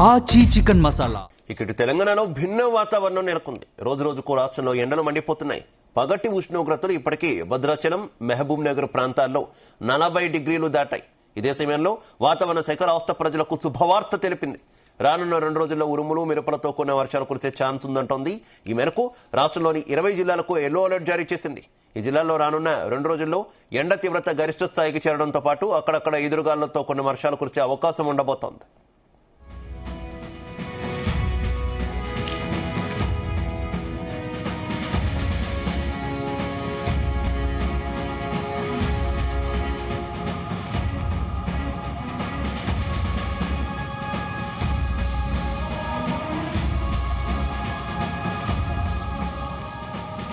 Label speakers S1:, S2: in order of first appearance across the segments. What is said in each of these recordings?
S1: ఆచి చికెన్ మసాలా.
S2: ఇక్కడ తెలంగాణలో భిన్న వాతావరణం నెలకొంది. రోజు రోజుకు రాష్ట్రంలో ఎండలు మండిపోతున్నాయి. పగటి ఉష్ణోగ్రతలు ఇప్పటికీ భద్రాచలం, మహబూబ్ నగర్ ప్రాంతాల్లో 40 డిగ్రీలు దాటాయి. ఇదే సమయంలో వాతావరణ శాఖ రాష్ట్ర ప్రజలకు శుభవార్త తెలిపింది. రానున్న 2 రోజుల్లో ఉరుములు మెరుపులతో కొన్ని వర్షాలు కురిసే ఛాన్స్ ఉందంటోంది. ఈ మేరకు రాష్ట్రంలోని 20 జిల్లాలకు ఎల్లో అలర్ట్ జారీ చేసింది. ఈ జిల్లాల్లో రానున్న 2 రోజుల్లో ఎండ తీవ్రత గరిష్ట స్థాయికి చేరడంతో పాటు అక్కడక్కడ ఎదురుగాళ్లతో కొన్ని వర్షాలు కురిసే అవకాశం ఉండబోతోంది.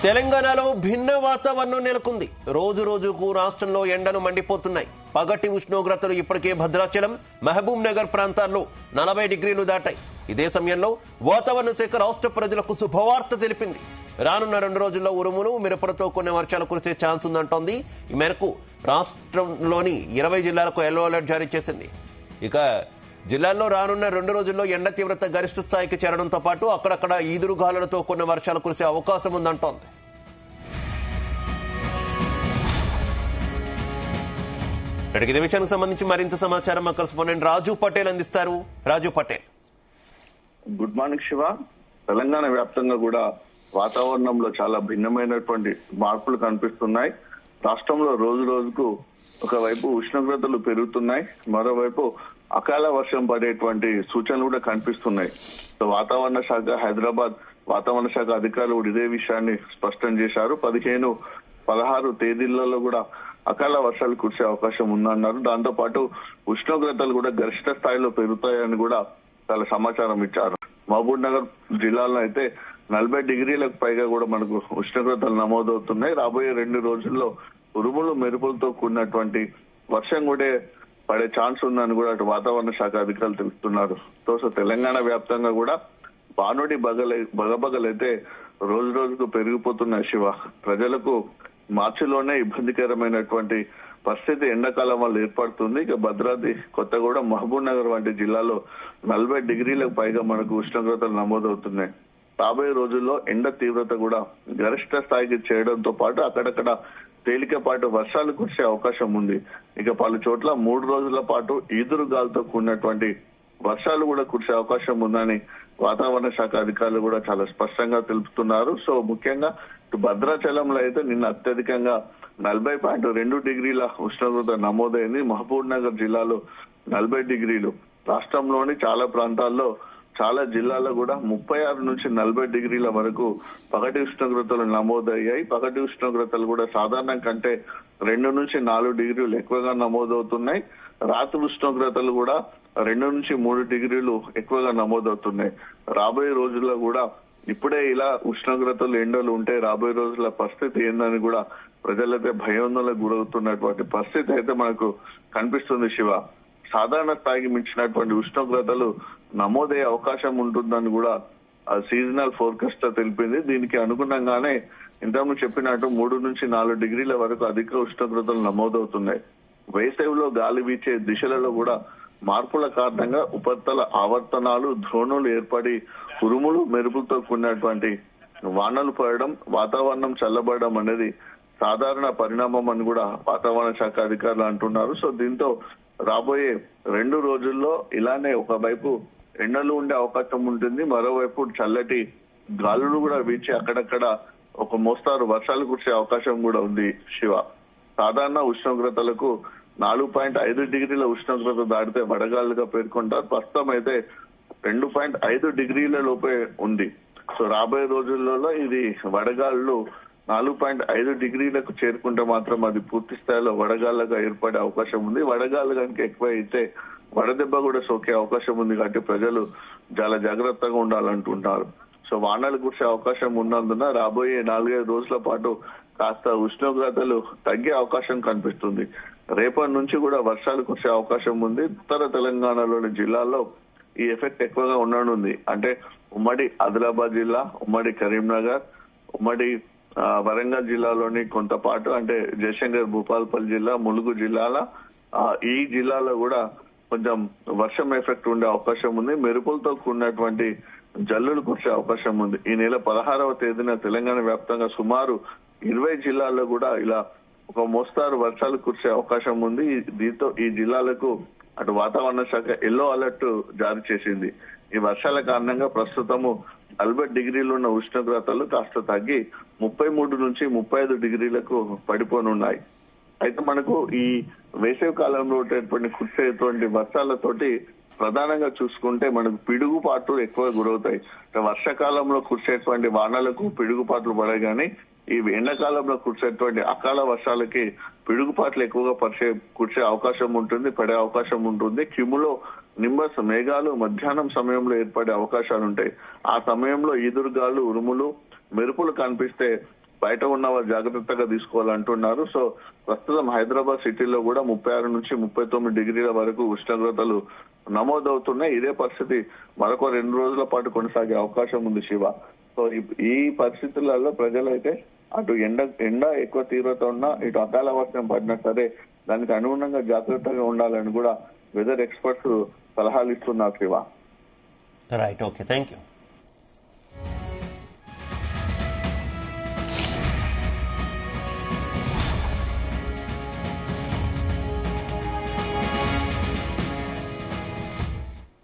S2: తెలంగాణలో భిన్న వాతావరణం నెలకొంది. రోజు రోజుకు రాష్ట్రంలో ఎండలు మండిపోతున్నాయి. పగటి ఉష్ణోగ్రతలు ఇప్పటికే భద్రాచలం, మహబూబ్ నగర్ ప్రాంతాల్లో 40 డిగ్రీలు దాటాయి. ఇదే సమయంలో వాతావరణ శాఖ రాష్ట్ర ప్రజలకు శుభవార్త తెలిపింది. రానున్న 2 రోజుల్లో ఉరుములు మెరుపులతో కొన్ని వర్షాలు కురిసే ఛాన్స్ ఉందంటోంది. ఈ మేరకు రాష్ట్రంలోని 20 జిల్లాలకు ఎల్లో అలర్ట్ జారీ చేసింది. ఇక జిల్లాల్లో రానున్న 2 రోజుల్లో ఎండ తీవ్రత గరిష్ట స్థాయికి చేరడంతో పాటు అక్కడక్కడ ఈదురుగాలులతో కొన్ని వర్షాలు కురిసే అవకాశం ఉందంటోంది. ఇదే విషయానికి సంబంధించి మరింత సమాచారం మా కరెస్పాండెంట్ రాజు పటేల్ అందిస్తారు. రాజు పటేల్.
S3: Good morning Shiva. తెలంగాణ వ్యాప్తంగా కూడా వాతావరణంలో చాలా భిన్నమైనటువంటి మార్పులు కనిపిస్తున్నాయి. రాష్ట్రంలో రోజు రోజుకు ఒకవైపు ఉష్ణోగ్రతలు పెరుగుతున్నాయి, మరోవైపు అకాల వర్షం పడేటువంటి సూచనలు కూడా కనిపిస్తున్నాయి. సో వాతావరణ శాఖ, హైదరాబాద్ వాతావరణ శాఖ అధికారులు కూడా ఇదే విషయాన్ని స్పష్టం చేశారు. 15, 16 తేదీలలో కూడా అకాల వర్షాలు కురిసే అవకాశం ఉందన్నారు. దాంతో పాటు ఉష్ణోగ్రతలు కూడా గరిష్ట స్థాయిలో పెరుగుతాయని కూడా చాలా సమాచారం ఇచ్చారు. మహబూబ్ నగర్ జిల్లాలో అయితే 40 డిగ్రీలకు పైగా కూడా మనకు ఉష్ణోగ్రతలు నమోదవుతున్నాయి. రాబోయే 2 రోజుల్లో ఉరుములు మెరుపులతో కూడినటువంటి వర్షం కూడా పడే ఛాన్స్ ఉందని కూడా అటు వాతావరణ శాఖ అధికారులు తెలుపుతున్నారు. సో తెలంగాణ వ్యాప్తంగా కూడా బానుడి బగబగలైతే రోజు రోజుకు పెరిగిపోతున్నాయి శివ. ప్రజలకు మార్చిలోనే ఇబ్బందికరమైనటువంటి పరిస్థితి ఎండాకాలం వల్ల ఏర్పడుతుంది. ఇక భద్రాద్రి, కొత్తగూడెం, మహబూబ్ నగర్ వంటి జిల్లాలో 40 డిగ్రీలకు పైగా మనకు ఉష్ణోగ్రతలు నమోదవుతున్నాయి. రాబోయే రోజుల్లో ఎండ తీవ్రత కూడా గరిష్ట స్థాయికి చేయడంతో పాటు అక్కడక్కడ తేలికపాటు వర్షాలు కురిసే అవకాశం ఉంది. ఇక పలు చోట్ల 3 రోజుల పాటు ఈదురుగాలతో కూడినటువంటి వర్షాలు కూడా కురిసే అవకాశం ఉందని వాతావరణ శాఖ అధికారులు కూడా చాలా స్పష్టంగా తెలుపుతున్నారు. సో ముఖ్యంగా భద్రాచలంలో అయితే నిన్న అత్యధికంగా 40.2 డిగ్రీల ఉష్ణోగ్రత నమోదైంది. మహబూబ్ నగర్ జిల్లాలో 40 డిగ్రీలు. రాష్ట్రంలోని చాలా ప్రాంతాల్లో, చాలా జిల్లాల్లో కూడా 36 నుంచి 40 డిగ్రీల వరకు పగటి ఉష్ణోగ్రతలు నమోదయ్యాయి. పగటి ఉష్ణోగ్రతలు కూడా సాధారణం కంటే 2 నుంచి 4 డిగ్రీలు ఎక్కువగా నమోదవుతున్నాయి. రాత్రి ఉష్ణోగ్రతలు కూడా 2 నుంచి 3 డిగ్రీలు ఎక్కువగా నమోదవుతున్నాయి. రాబోయే రోజుల్లో కూడా ఇప్పుడే ఇలా ఉష్ణోగ్రతలు, ఎండలు ఉంటే రాబోయే రోజుల పరిస్థితి ఏందని కూడా ప్రజలైతే భయాందోళనకు గురవుతున్నటువంటి పరిస్థితి అయితే మనకు కనిపిస్తుంది శివ. సాధారణ స్థాయికి మించినటువంటి ఉష్ణోగ్రతలు నమోదయ్యే అవకాశం ఉంటుందని కూడా సీజనల్ ఫోర్కాస్ట్ తెలిపింది. దీనికి అనుగుణంగానే ఇంతకు చెప్పినట్టు 3 నుంచి 4 డిగ్రీల వరకు అధిక ఉష్ణోగ్రతలు నమోదవుతున్నాయి. వేసవిలో గాలి వీచే దిశలలో కూడా మార్పుల కారణంగా ఉపరితల ఆవర్తనాలు, ద్రోణులు ఏర్పడి ఉరుములు మెరుపులతో కూడినటువంటి వానలు పడడం, వాతావరణం చల్లబడడం అనేది సాధారణ పరిణామం అని కూడా వాతావరణ శాఖ అధికారులు అంటున్నారు. సో దీంతో రాబోయే 2 రోజుల్లో ఇలానే ఒకవైపు ఎండలు ఉండే అవకాశం ఉంటుంది, మరోవైపు చల్లటి గాలులు కూడా వీచి అక్కడక్కడ ఒక మోస్తారు వర్షాలు కురిసే అవకాశం కూడా ఉంది శివ. సాధారణ ఉష్ణోగ్రతలకు 4.5 డిగ్రీల ఉష్ణోగ్రత దాటితే వడగాలుగా పేర్కొంటారు. ప్రస్తుతం అయితే 2.5 డిగ్రీల లోపే ఉంది. సో రాబోయే రోజులలో ఇది వడగాళ్ళు 4.5 డిగ్రీలకు చేరుకుంటే మాత్రం అది పూర్తి స్థాయిలో వడగాళ్ళగా ఏర్పడే అవకాశం ఉంది. వడగాళ్ళు కనుక ఎక్కువ అయితే వడదెబ్బ కూడా సోకే అవకాశం ఉంది. కాబట్టి ప్రజలు చాలా జాగ్రత్తగా ఉండాలంటున్నారు. సో వానలు కురిసే అవకాశం ఉన్నందున రాబోయే 4-5 రోజుల పాటు కాస్త ఉష్ణోగ్రతలు తగ్గే అవకాశం కనిపిస్తుంది. రేపటి నుంచి కూడా వర్షాలు కురిసే అవకాశం ఉంది. ఉత్తర తెలంగాణలోని జిల్లాల్లో ఈ ఎఫెక్ట్ ఎక్కువగా ఉండనుంది. అంటే ఉమ్మడి ఆదిలాబాద్ జిల్లా, ఉమ్మడి కరీంనగర్, ఉమ్మడి వరంగల్ జిల్లాలోని కొంత పాటు అంటే జయశంకర్, భూపాల్పల్లి జిల్లా, ములుగు జిల్లాల ఈ జిల్లాలో కూడా కొంచెం వర్షం ఎఫెక్ట్ ఉండే అవకాశం ఉంది. మెరుపులతో కూడినటువంటి జల్లులు కురిసే అవకాశం ఉంది. ఈ నెల 16వ తేదీన తెలంగాణ వ్యాప్తంగా సుమారు 20 జిల్లాల్లో కూడా ఇలా ఒక మోస్తారు వర్షాలు కురిసే అవకాశం ఉంది. దీంతో ఈ జిల్లాలకు అటు వాతావరణ శాఖ ఎల్లో అలర్ట్ జారీ చేసింది. ఈ వర్షాల కారణంగా ప్రస్తుతము 40 డిగ్రీలు ఉన్న ఉష్ణోగ్రతలు కాస్త తగ్గి 33 నుంచి 35 డిగ్రీలకు పడిపోనున్నాయి. అయితే మనకు ఈ వేసవి కాలంలో కురిసేటువంటి వర్షాలతోటి ప్రధానంగా చూసుకుంటే మనకు పిడుగుపాట్లు ఎక్కువ గురవుతాయి. వర్షాకాలంలో కురిసేటువంటి వానలకు పిడుగుపాట్లు పడాయి కానీ ఈ ఎండాకాలంలో కురిసేటువంటి అకాల వర్షాలకి పిడుగుపాట్లు ఎక్కువగా కురిసే అవకాశం ఉంటుంది, పడే అవకాశం ఉంటుంది. క్యూములో నింబస్ మేఘాలు మధ్యాహ్నం సమయంలో ఏర్పడే అవకాశాలు ఉంటాయి. ఆ సమయంలో ఈదురుగాలు, ఉరుములు, మెరుపులు కనిపిస్తే బయట ఉన్న వారు జాగ్రత్తగా తీసుకోవాలంటున్నారు. సో ప్రస్తుతం హైదరాబాద్ సిటీలో కూడా 36 నుంచి 39 డిగ్రీల వరకు ఉష్ణోగ్రతలు నమోదవుతున్నాయి. ఇదే పరిస్థితి మరొక 2 రోజుల పాటు కొనసాగే అవకాశం ఉంది శివ. సో ఈ పరిస్థితులలో ప్రజలైతే అటు ఎండ ఎక్కువ తీవ్రత ఉన్నా, ఇటు అకాల వర్షం పడినా సరే దానికి అనుగుణంగా జాగ్రత్తగా ఉండాలని కూడా వెదర్ ఎక్స్పర్ట్స్ సలహాలు ఇస్తున్నారు Shiva.
S2: Right, okay, thank you.